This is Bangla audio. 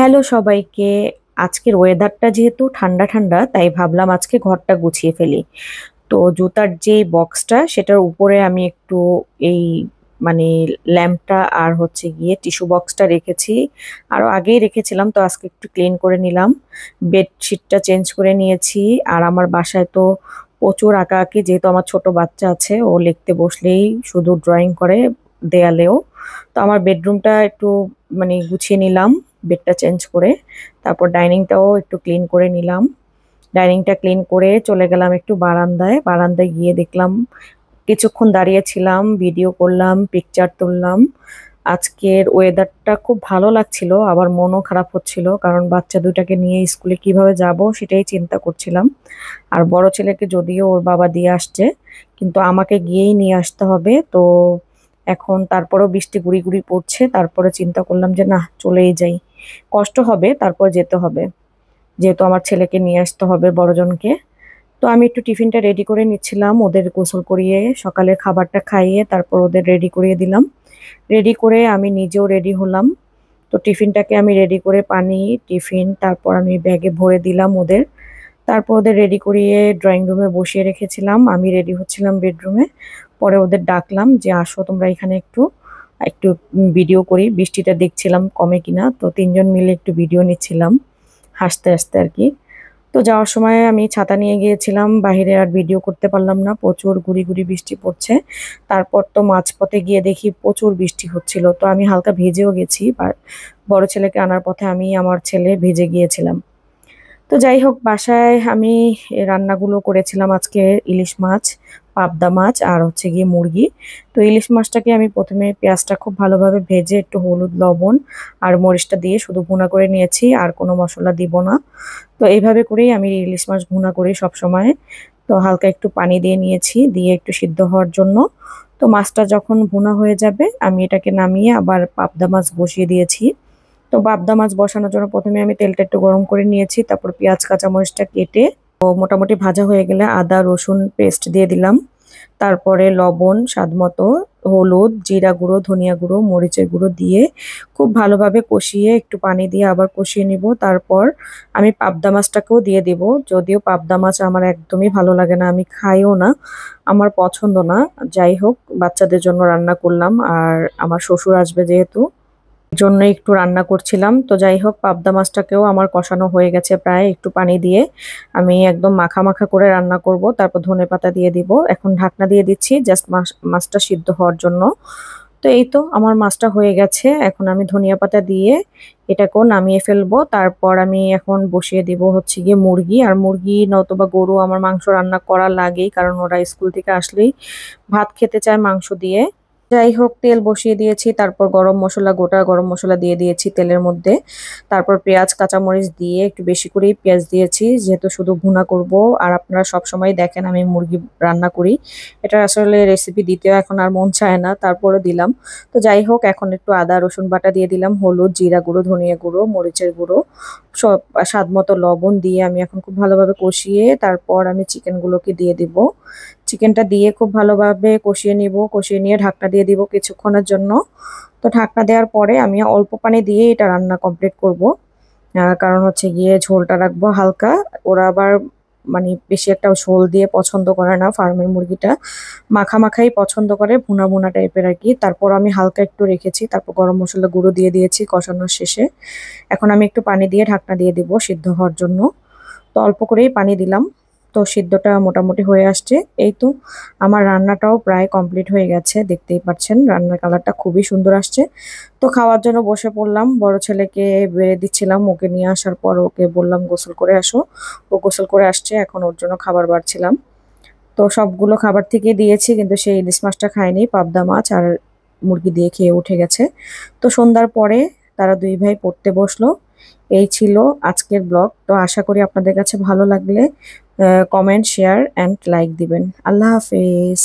হ্যালো সবাইকে। আজকের ওয়েদারটা যেহেতু ঠান্ডা ঠান্ডা তাই ভাবলাম আজকে ঘরটা গুছিয়ে ফেলি। তো জুতার যে বক্সটা সেটার উপরে আমি একটু এই মানে ল্যাম্পটা আর হচ্ছে গিয়ে টিস্যু বক্সটা রেখেছি। আরো আগেই রেখেছিলাম, তো আজকে একটু ক্লিন করে নিলাম। বেডশিটটা চেঞ্জ করে নিয়েছি। আর আমার বাসায় তো প্রচুর আঁকাআঁকি, যেহেতু আমার ছোট বাচ্চা আছে, ও লিখতে বসলেই শুধু ড্রয়িং করে দেয়ালেও। তো আমার বেডরুমটা একটু গুছিয়ে নিলাম, বেডটা চেঞ্জ করে। তারপর ডাইনিংটাও একটু ক্লিন করে নিলাম। ডাইনিংটা ক্লিন করে চলে গেলাম একটু বারান্দায়। বারান্দায় গিয়ে দেখলাম, কিছুক্ষণ দাঁড়িয়েছিলাম, ভিডিও করলাম, পিকচার তুললাম। আজকের ওয়েদারটা খুব ভালো লাগছিল, আবার মনও খারাপ হচ্ছিল, কারণ বাচ্চা দুটাকে নিয়ে স্কুলে কিভাবে যাব সেটাই চিন্তা করছিলাম। আর বড় ছেলেকে যদিও ওর বাবা দিয়ে আসছে, কিন্তু আমাকে গিয়েই নিয়ে আসতে হবে। তো এখন তারপরেও বৃষ্টি গুড়ি গুড়ি পড়ছে, তারপরে চিন্তা করলাম যে না, চলেই যাই। কষ্ট হবে, তারপর যেতে হবে, যেহেতু আমার ছেলেকে নিয়ে আসতে হবে, বড়জনকে। তো আমি একটু টিফিনটা রেডি করে নিচ্ছিলাম, ওদের গোসল করিয়ে সকালের খাবারটা খাইয়ে তারপর ওদের রেডি করিয়ে দিলাম। রেডি করে আমি নিজেও রেডি হলাম। তো টিফিনটাকে আমি রেডি করে পানি, টিফিন তারপর আমি ব্যাগে ভরে দিলাম ওদের। তারপর ওদের রেডি করিয়ে ড্রয়িং রুমে বসিয়ে রেখেছিলাম, আমি রেডি হচ্ছিলাম বেডরুমে। পরে ওদের ডাকলাম যে আসো তোমরা এখানে একটু একটু ভিডিও করি। বৃষ্টিটা দেখছিলাম কমে কিনা, তো তিনজন মিলে একটু ভিডিও নিচ্ছিলাম, হাসতে হাসতে আর কি। তো যাওয়ার সময় আমি ছাতা নিয়ে গিয়েছিলাম, বাইরে আর ভিডিও করতে পারলাম না, প্রচুর গুড়ি গুড়ি বৃষ্টি পড়ছে। তারপর তো মাঝপথে গিয়ে দেখি প্রচুর বৃষ্টি হচ্ছিল, তো আমি হালকা ভিজেও গেছি। আর বড় ছেলেকে আনার পথে আমি আমার ছেলে ভিজে গিয়েছিলাম। তো যাই হোক, বাসায় আমি রান্নাগুলো করেছিলাম আজকে। ইলিশ মাছ, পাবদা মাছ আর হচ্ছে গিয়ে মুরগি। তো ইলিশ মাছটাকে আমি প্রথমে পেঁয়াজটা খুব ভালোভাবে ভেজে একটু হলুদ লবণ আর মরিচটা দিয়ে শুধু ভুনা করে নিয়েছি, আর কোনো মশলা দিব না। তো এইভাবে করেই আমি ইলিশ মাছ ভুনা করি সব সময়। তো হালকা একটু পানি দিয়ে নিয়েছি, দিয়ে একটু সিদ্ধ হওয়ার জন্য। তো মাছটা যখন ভুনা হয়ে যাবে আমি এটাকে নামিয়ে আবার পাবদা মাছ বসিয়ে দিয়েছি। তো পাবদা মাছ বসানোর জন্য প্রথমে আমি তেলটা একটু গরম করে নিয়েছি, তারপর পেঁয়াজ কাঁচামরিচটা কেটে ও মোটামুটি ভাজা হয়ে গেলে আদা রসুন পেস্ট দিয়ে দিলাম। তারপরে লবণ স্বাদ মতো, হলুদ, জিরা গুঁড়ো, ধনিয়া গুঁড়ো, মরিচের গুঁড়ো দিয়ে খুব ভালোভাবে কষিয়ে একটু পানি দিয়ে আবার কষিয়ে নিব। তারপর আমি পাবদা মাছটাকেও দিয়ে দিব। যদিও পাবদা মাছ আমার একদমই ভালো লাগে না, আমি খাইও না, আমার পছন্দ না। যাই হোক, বাচ্চাদের জন্য রান্না করলাম, আর আমার শ্বশুর আসবে যেহেতু, জন্য একটু রান্না করছিলাম। তো যাই হোক, পাবদা মাছটাকেও আমার কষানো হয়ে গেছে প্রায়, একটু পানি দিয়ে আমি একদম মাখা মাখা করে রান্না করব। তারপর ধনেপাতা দিয়ে দিব। এখন ঢাকনা দিয়ে দিচ্ছি জাস্ট মাছটা সিদ্ধ হওয়ার জন্য। তো এই তো আমার মাছটা হয়ে গেছে, এখন আমি ধনিয়া পাতা দিয়ে এটাকেও নামিয়ে ফেলবো। তারপর আমি এখন বসিয়ে দিব হচ্ছে গিয়ে মুরগি। আর মুরগি নতুবা গরু আমার মাংস রান্না করা লাগেই, কারণ ওরা স্কুল থেকে আসলেই ভাত খেতে চায় মাংস দিয়ে। যাই হোক, তেল বসিয়ে দিয়েছি, তারপর গরম মশলা, গোটা গরম মশলা দিয়ে দিয়েছি তেলের মধ্যে। তারপর পেঁয়াজ কাঁচামরিচ দিয়ে একটু বেশি করেই পেঁয়াজ দিয়েছি, যেহেতু শুধু ভুনা করব। আর আপনারা সব সময় দেখেন আমি মুরগি রান্না করি, এটা আসলে রেসিপি দিতেও এখন আর মন চায় না, তারপরে দিলাম। তো যাই হোক, এখন একটু আদা রসুন বাটা দিয়ে দিলাম, হলুদ, জিরা গুঁড়ো, ধনিয়া গুঁড়ো, মরিচের গুঁড়ো, সব স্বাদ মতো লবণ দিয়ে আমি এখন খুব ভালোভাবে কষিয়ে তারপর আমি চিকেনগুলোকে দিয়ে দিব। চিকেনটা দিয়ে খুব ভালোভাবে কষিয়ে নিব, কষিয়ে নিয়ে ঢাকনা দিয়ে দিব কিছুক্ষণের জন্য। তো ঢাকনা দেওয়ার পরে আমি অল্প পানি দিয়ে এটা রান্না কমপ্লিট করব। কারণ হচ্ছে গিয়ে ঝোলটা রাখবো হালকা। ওরা আবার বেশি একটা ঝোল দিয়ে পছন্দ করে না, ফার্মের মুরগিটা মাখা মাখাই পছন্দ করে, ভুনা ভুনা টাইপের আর কি। তারপর আমি হালকা একটু রেখেছি, তারপর গরম মশলা গুঁড়ো দিয়ে দিয়েছি কষানোর শেষে। এখন আমি একটু পানি দিয়ে ঢাকনা দিয়ে দিব সিদ্ধ হওয়ার জন্য। তো অল্প করেই পানি দিলাম। তো সিদ্ধটা মোটামুটি হয়ে আসছে। এই তো আমার রান্নাটাও প্রায় কমপ্লিট হয়ে গেছে, দেখতেই পাচ্ছেন রান্নার কালারটা খুবই সুন্দর আসছে। তো খাওয়ার জন্য বসে পড়লাম, বড় ছেলেকে বেড়ে দিচ্ছিলাম, ওকে নিয়ে আসার পর ওকে বললাম গোসল করে আসো। ও গোসল করে আসছে, এখন ওর জন্য খাবার বাড়ছিলাম। তো সবগুলো খাবার থেকে দিয়েছি, কিন্তু সেই ইলিশ মাছটা খায়নি, পাবদা মাছ আর মুরগি দিয়ে খেয়ে উঠে গেছে। তো সন্ধ্যার পরে তারা দুই ভাই পড়তে বসলো। এই ছিল আজকের ব্লগ। তো আশা করি আপনাদের কাছে ভালো লাগলে কমেন্ট, শেয়ার অ্যান্ড লাইক দিবেন। আল্লাহ হাফেজ।